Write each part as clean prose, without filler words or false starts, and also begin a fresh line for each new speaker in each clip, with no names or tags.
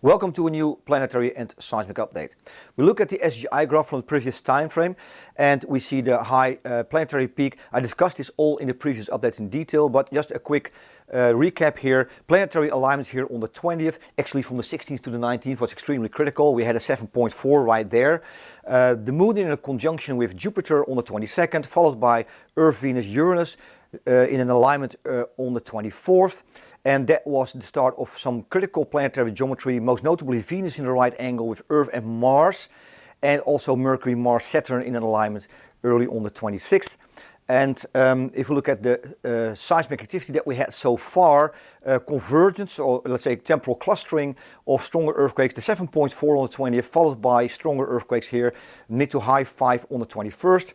Welcome to a new planetary and seismic update. We look at the SGI graph from the previous time frame and we see the high planetary peak. I discussed this all in the previous updates in detail, but just a quick recap here. Planetary alignments here on the 20th, actually from the 16th to the 19th was extremely critical. We had a 7.4 right there. The moon in a conjunction with Jupiter on the 22nd, followed by Earth, Venus, Uranus in an alignment on the 24th. And that was the start of some critical planetary geometry, most notably Venus in the right angle with Earth and Mars, and also Mercury, Mars, Saturn in an alignment early on the 26th. And if we look at the seismic activity that we had so far, convergence, or let's say temporal clustering of stronger earthquakes, the 7.4 on the 20th, followed by stronger earthquakes here, mid to high 5 on the 21st.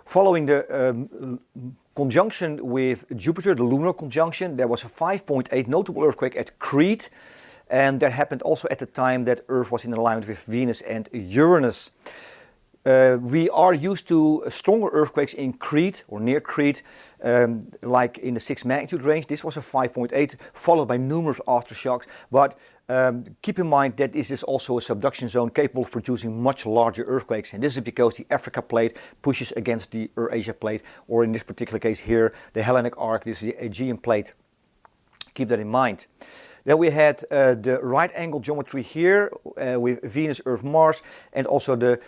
Following the conjunction with Jupiter, the lunar conjunction, there was a 5.8 notable earthquake at Crete, and that happened also at the time that Earth was in alignment with Venus and Uranus. We are used to stronger earthquakes in Crete or near Crete, like in the 6 magnitude range. This was a 5.8, followed by numerous aftershocks. But keep in mind that this is also a subduction zone capable of producing much larger earthquakes. And this is because the Africa plate pushes against the Eurasia plate, or in this particular case here, the Hellenic arc. This is the Aegean plate. Keep that in mind. Then we had the right angle geometry here with Venus, Earth, Mars, and also the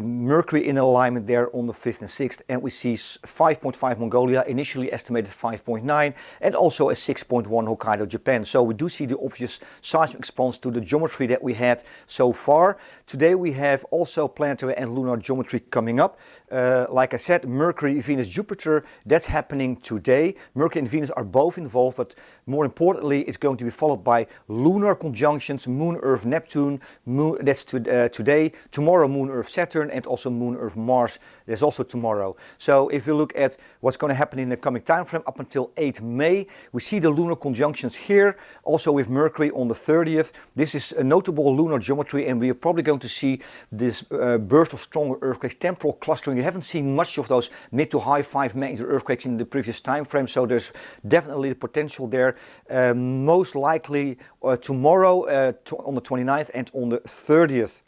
Mercury in alignment there on the 5th and 6th. And we see 5.5 Mongolia, initially estimated 5.9, and also a 6.1 Hokkaido, Japan. So we do see the obvious seismic response to the geometry that we had so far. Today we have also planetary and lunar geometry coming up. Like I said, Mercury, Venus, Jupiter, that's happening today. Mercury and Venus are both involved, but more importantly, it's going to be followed by lunar conjunctions, Moon, Earth, Neptune, Moon, that's today, tomorrow Moon, Earth, Saturn, and also Moon, Earth, Mars, there's also tomorrow. So if you look at what's going to happen in the coming time frame up until 8 May, we see the lunar conjunctions here, also with Mercury on the 30th. This is a notable lunar geometry, and we are probably going to see this burst of stronger earthquakes, temporal clustering. You haven't seen much of those mid to high 5 magnitude earthquakes in the previous time frame, so there's definitely the potential there. Most likely tomorrow on the 29th and on the 30th.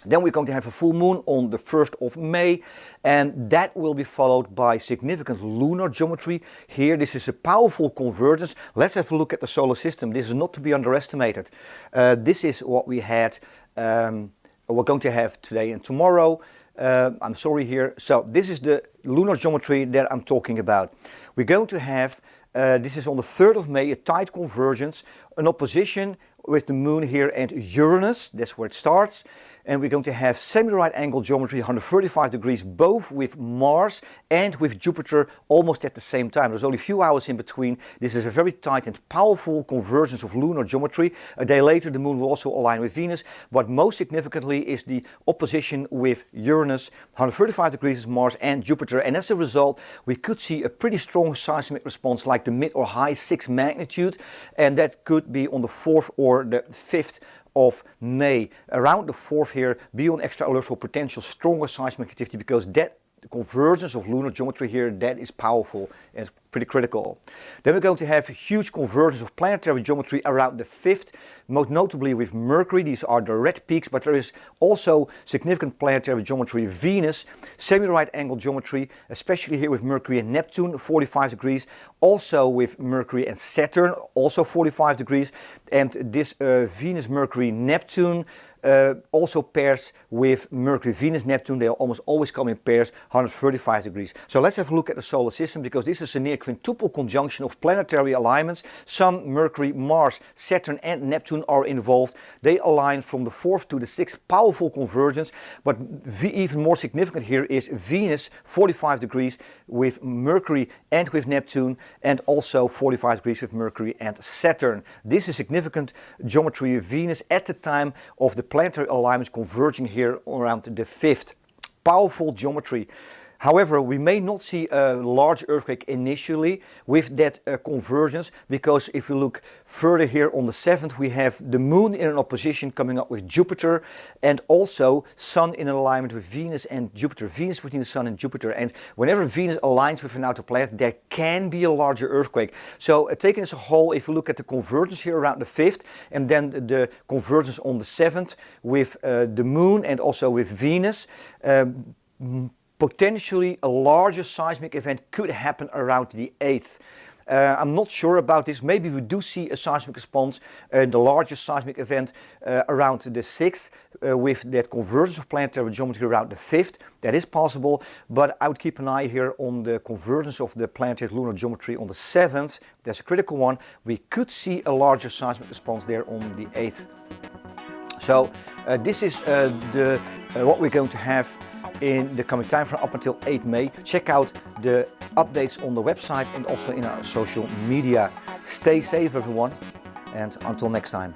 Then we're going to have a full moon on the 1st of May, and that will be followed by significant lunar geometry here. This is a powerful convergence. Let's have a look at the solar system. This is not to be underestimated. This is what we had, we're going to have today and tomorrow. I'm sorry here. So this is the lunar geometry that I'm talking about. We're going to have, this is on the 3rd of May, a tight convergence, an opposition with the moon here and Uranus. That's where it starts. And we're going to have semi-right angle geometry, 135 degrees, both with Mars and with Jupiter almost at the same time. There's only a few hours in between. This is a very tight and powerful convergence of lunar geometry. A day later, the moon will also align with Venus. But most significantly is the opposition with Uranus, 135 degrees is Mars and Jupiter. And as a result, we could see a pretty strong seismic response like the mid or high 6 magnitude. And that could be on the 4th or the 5th of May. Around the 4th here, be on extra alert for potential stronger seismic activity, because that convergence of lunar geometry here, that is powerful and it's pretty critical. Then we're going to have a huge convergence of planetary geometry around the 5th, most notably with Mercury. These are the red peaks, but there is also significant planetary geometry. Venus, semi-right angle geometry, especially here with Mercury and Neptune, 45 degrees. Also with Mercury and Saturn, also 45 degrees. And this Venus, Mercury, Neptune also pairs with Mercury, Venus, Neptune. They almost always come in pairs, 135 degrees. So let's have a look at the solar system, because this is a near quintuple conjunction of planetary alignments. Sun, Mercury, Mars, Saturn and Neptune are involved. They align from the 4th to the 6th, powerful convergence. But even more significant here is Venus, 45 degrees with Mercury and with Neptune, and also 45 degrees with Mercury and Saturn. This is significant geometry of Venus at the time of the planetary alignments converging here around the 5th. Powerful geometry. However, we may not see a large earthquake initially with that convergence, because if we look further here on the 7th, we have the Moon in an opposition coming up with Jupiter, and also Sun in alignment with Venus and Jupiter. Venus between the Sun and Jupiter, and whenever Venus aligns with an outer planet, there can be a larger earthquake. So taken as a whole, if we look at the convergence here around the 5th, and then the convergence on the 7th with the Moon and also with Venus, potentially a larger seismic event could happen around the 8th. I'm not sure about this. Maybe we do see a seismic response, the largest seismic event around the 6th, with that convergence of planetary geometry around the 5th. That is possible, but I would keep an eye here on the convergence of the planetary lunar geometry on the 7th. That's a critical one. We could see a larger seismic response there on the 8th. So this is what we're going to have in the coming time frame up until 8 May. Check out the updates on the website and also in our social media. Stay safe everyone, and until next time.